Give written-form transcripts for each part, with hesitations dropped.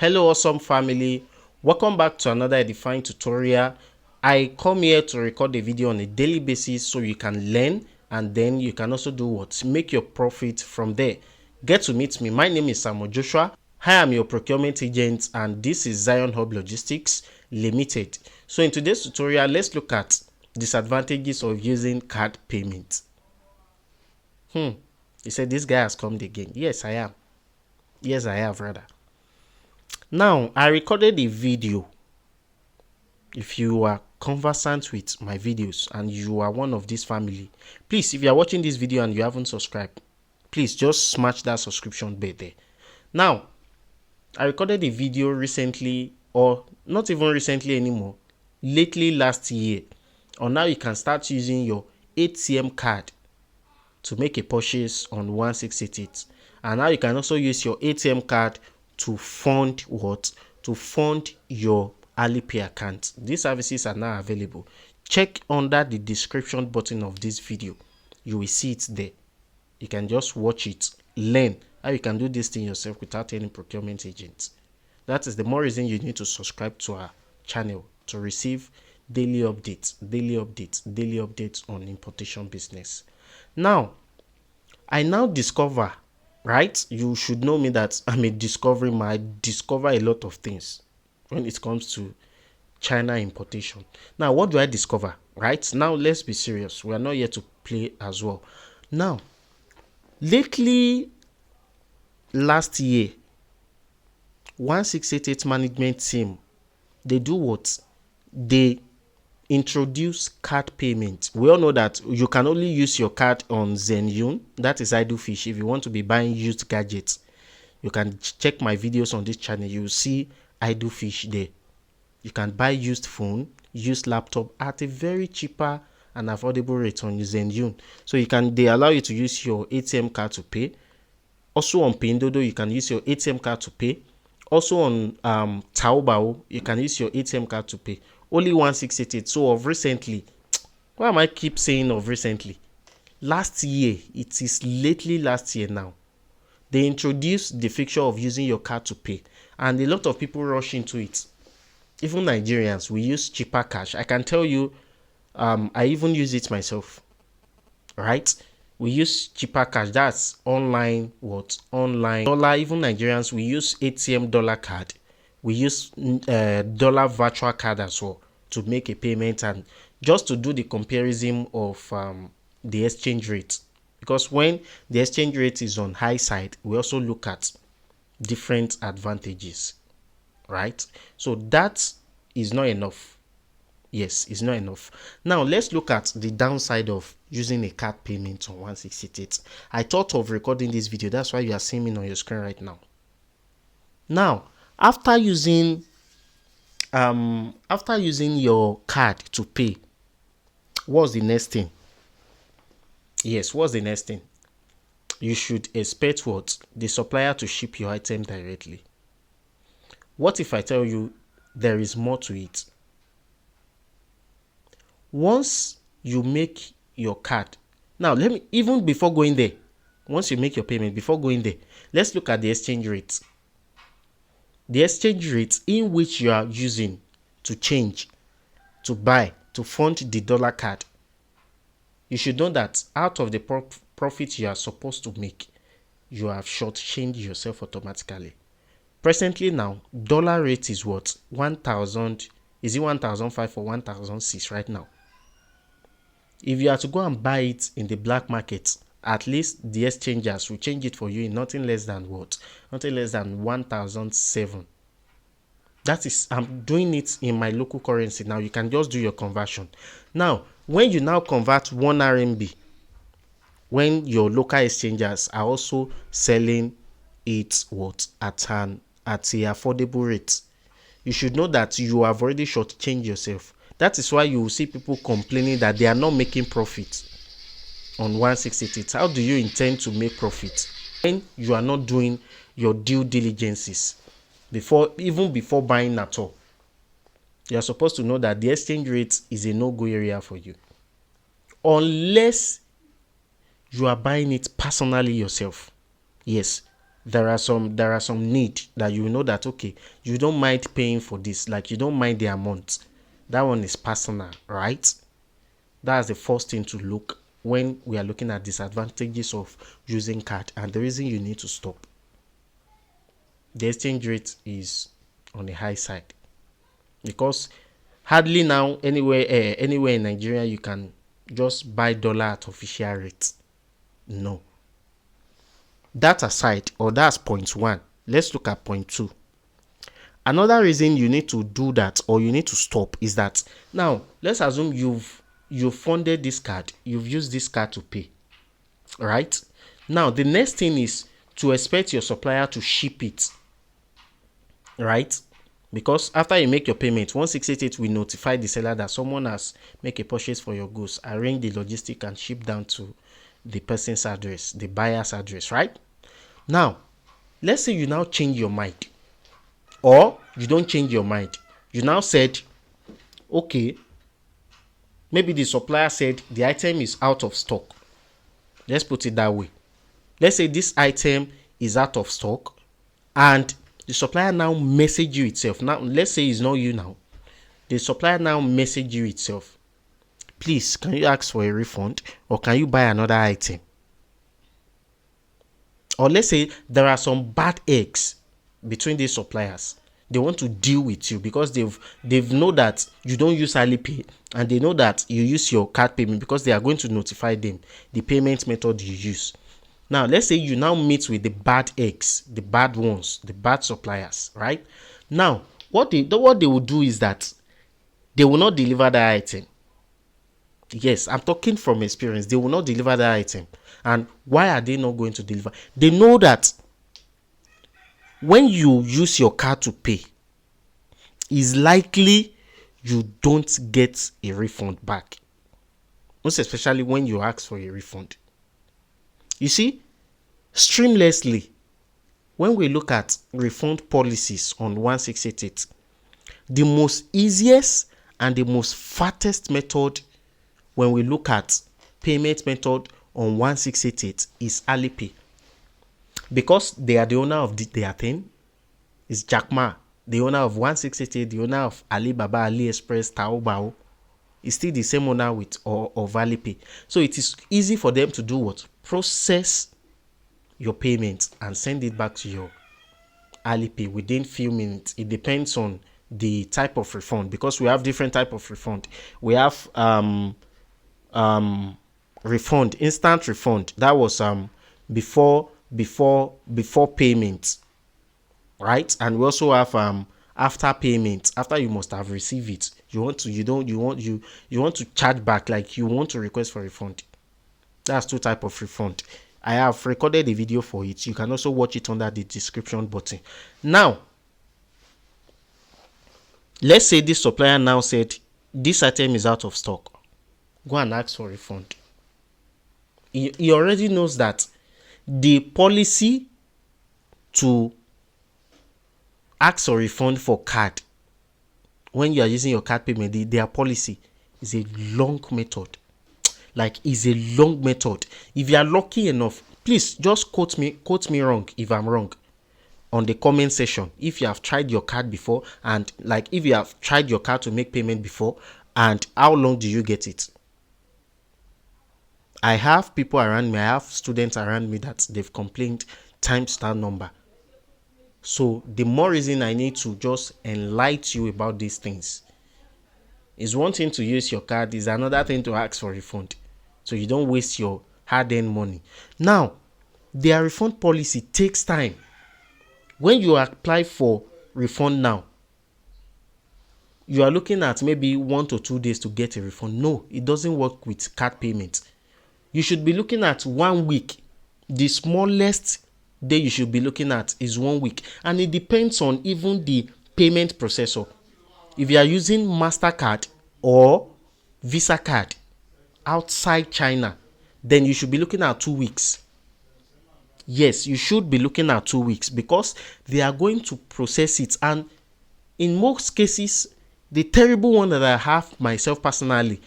Hello awesome family, welcome back to another edifying tutorial. I come here to record a video on a daily basis so you can learn and then you can also do what? Make your profit from there. Get to meet me. My name is Samuel Joshua. I am your procurement agent and this is Zion Hub Logistics Limited. So in today's tutorial, let's look at disadvantages of using card payment. You said this guy has come again. Yes, I am. Yes, I have rather. Now, I recorded a video. If you are conversant with my videos and you are one of this family, please, if you are watching this video and you haven't subscribed, please just smash that subscription bell there. Now, I recorded a video recently, or not even recently anymore, lately last year, on how you can start using your ATM card to make a purchase on 1688. And now you can also use your ATM card to fund what? To fund your Alipay account. These services are now available. Check under the description button of this video. You will see it there. You can just watch it, learn how you can do this thing yourself without any procurement agent. That is the more reason you need to subscribe to our channel to receive daily updates on importation business. Now, I now discover, right? You should know me that I'm a discovery man. I discover a lot of things when it comes to China importation. Now, what do I discover? Right? Now, let's be serious. We are not here to play as well. Now, lately, last year, 1688 management team, they do what? They introduce card payment. We all know that you can only use your card on Zhenyun, that is idle fish. If you want to be buying used gadgets, you can check my videos on this channel. You will see idle fish there. You can buy used phone, used laptop at a very cheaper and affordable rate on Zhenyun. So they allow you to use your ATM card to pay. Also on Pindodo, you can use your ATM card to pay. Also on Taobao, you can use your ATM card to pay. Only 1688. So of recently, why am I keep saying of recently? Last year, it is lately last year now. They introduced the feature of using your card to pay, and a lot of people rush into it. Even Nigerians, we use cheaper cash. I can tell you, I even use it myself. Right? We use cheaper cash. That's online. What? Online dollar. Even Nigerians, we use ATM dollar card. We use dollar virtual card as well to make a payment and just to do the comparison of the exchange rate. Because when the exchange rate is on high side, we also look at different advantages, right? So that is not enough. Yes, it's not enough. Now let's look at the downside of using a card payment on 1688. I thought of recording this video. That's why you are seeing me on your screen right now. Now, after using your card to pay, what's the next thing? Yes, what's the next thing? You should expect what? The supplier to ship your item directly. What if I tell you there is more to it? Once you make your card, now even before going there, once you make your payment, before going there, let's look at the exchange rate. The exchange rate in which you are using to change, to buy, to fund the dollar card. You should know that out of the profit you are supposed to make, you have shortchanged yourself automatically. Presently now, dollar rate is what? 1,000. Is it 1,005 or 1,006 right now? If you are to go and buy it in the black market, at least the exchangers will change it for you in nothing less than what? Nothing less than 1,007. That is, I'm doing it in my local currency. Now you can just do your conversion. Now, when you now convert 1 RMB, when your local exchangers are also selling it what? At a affordable rate, you should know that you have already shortchanged yourself. That is why you will see people complaining that they are not making profit on 1688. How do you intend to make profit when you are not doing your due diligences even before buying at all? You are supposed to know that the exchange rate is a no-go area for you, unless you are buying it personally yourself. Yes, there are some need that you know that, okay, you don't mind paying for this, like you don't mind the amount. That one is personal, right? That's the first thing to look when we are looking at disadvantages of using card, and the reason you need to stop. The exchange rate is on the high side, because hardly now anywhere in Nigeria you can just buy dollar at official rate. No. That aside, or that's point one. Let's look at point two. Another reason you need to do that, or you need to stop, is that now let's assume you've funded this card, you've used this card to pay, right? Now the next thing is to expect your supplier to ship it, right? Because after you make your payment, 1688 will notify the seller that someone has made a purchase for your goods, arrange the logistic and ship down to the person's address, the buyer's address, right? Now, let's say you now change your mind, or you don't change your mind. You now said, okay, maybe the supplier said the item is out of stock. Let's put it that way. Let's say this item is out of stock, and the supplier now message you itself. Now, let's say it's not you now. The supplier now message you itself. Please, can you ask for a refund, or can you buy another item? Or let's say there are some bad eggs between these suppliers. They want to deal with you because they've know that you don't use Alipay, and they know that you use your card payment, because they are going to notify them the payment method you use. Now, let's say you now meet with the bad eggs, the bad ones, the bad suppliers, right? Now, what they will do is that they will not deliver that item. Yes, I'm talking from experience. They will not deliver that item. And why are they not going to deliver? They know that when you use your card to pay, it's likely you don't get a refund back. Most especially when you ask for a refund. You see, streamlessly, when we look at refund policies on 1688, the most easiest and the most fastest method when we look at payment method on 1688 is Alipay. Because they are the owner of their thing. It's Jack Ma, the owner of 1688, the owner of Alibaba, AliExpress, Taobao. It's still the same owner of Alipay. So it is easy for them to do what? Process your payment and send it back to your Alipay within few minutes. It depends on the type of refund, because we have different type of refund. We have refund, instant refund. That was before payment, right? And we also have after payment, after you must have received it. You want to charge back, like you want to request for refund. That's two type of refund. I have recorded a video for it. You can also watch it under the description button. Now, let's say this supplier now said this item is out of stock. Go and ask for refund. He already knows that the policy to ask for refund for card, when you are using your card payment, their policy is a long method. Like, is a long method. If you are lucky enough, please just quote me wrong if I'm wrong on the comment section. If you have tried your card before, and like if you have tried your card to make payment before, and how long do you get it? I have people around me, I have students around me that they've complained times that number. So the more reason I need to just enlighten you about these things. Is one thing to use your card, is another thing to ask for refund, so you don't waste your hard-earned money. Now, their refund policy takes time. When you apply for refund now, you are looking at maybe 1 to 2 days to get a refund. No, it doesn't work with card payment. You should be looking at 1 week. The smallest day you should be looking at is 1 week, and it depends on even the payment processor. If you are using MasterCard or Visa card outside China, then you should be looking at 2 weeks. Yes, you should be looking at 2 weeks, because they are going to process it. And in most cases, the terrible one that I have myself personally,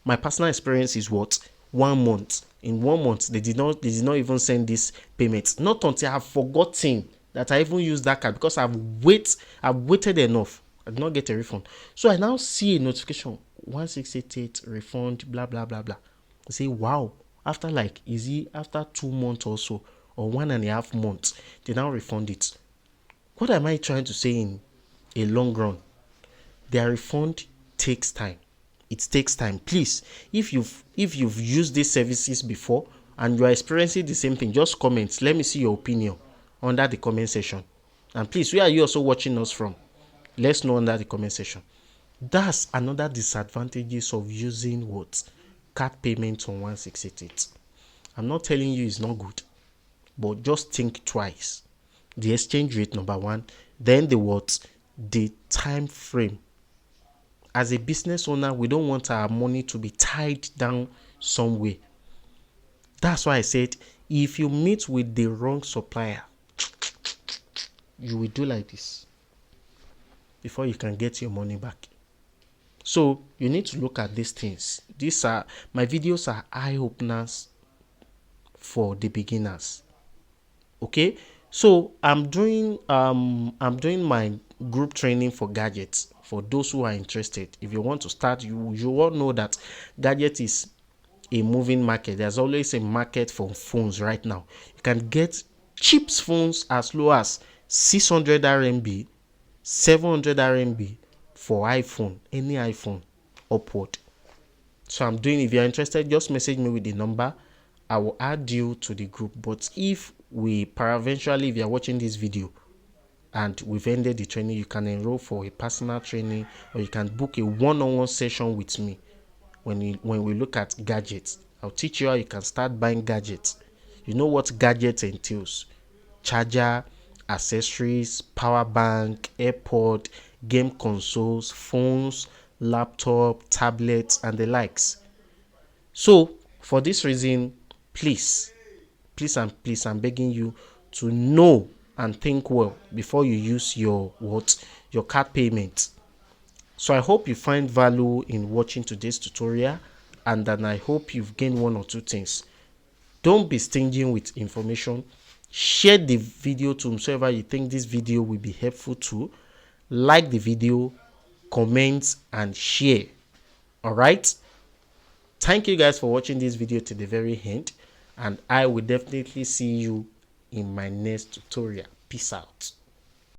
my personal experience is what? 1 month. in 1 month they did not even send this payment. Not until I've forgotten that I even used that card, because I've waited enough. I did not get a refund. So I now see a notification, 1688 refund, blah blah blah blah. I say, wow, after like, is it after 2 months or so, or 1.5 months, they now refund it. What am I trying to say in a long run? Their refund takes time. It takes time. Please, if you've used these services before and you are experiencing the same thing, just comment. Let me see your opinion under the comment section. And please, where are you also watching us from? Let's know under the comment section. That's another disadvantages of using what? Card payment on 1688. I'm not telling you it's not good, but just think twice. The exchange rate, number one, then the what? The time frame. As a business owner, we don't want our money to be tied down somewhere. That's why I said, if you meet with the wrong supplier, you will do like this before you can get your money back. So you need to look at these things. My videos are eye openers for the beginners. Okay, so I'm doing my group training for gadgets for those who are interested. If you want to start, you all know that gadget is a moving market. There's always a market for phones right now. You can get cheap phones as low as 600 RMB, 700 RMB for iPhone, any iPhone upward. So I'm doing, if you're interested, just message me with the number. I will add you to the group. But if if you're watching this video and we've ended the training, you can enroll for a personal training, or you can book a one-on-one session with me when we look at gadgets. I'll teach you how you can start buying gadgets. You know what gadgets entails: charger, accessories, power bank, AirPod, game consoles, phones, laptop, tablets, and the likes. So for this reason, please, I'm begging you to know and think well before you use your card payment. So I hope you find value in watching today's tutorial, and then I hope you've gained one or two things. Don't be stingy with information. Share the video to whomever you think this video will be helpful to. Like the video, comment, and share. All right. Thank you guys for watching this video to the very end, and I will definitely see you in my next tutorial. Peace out.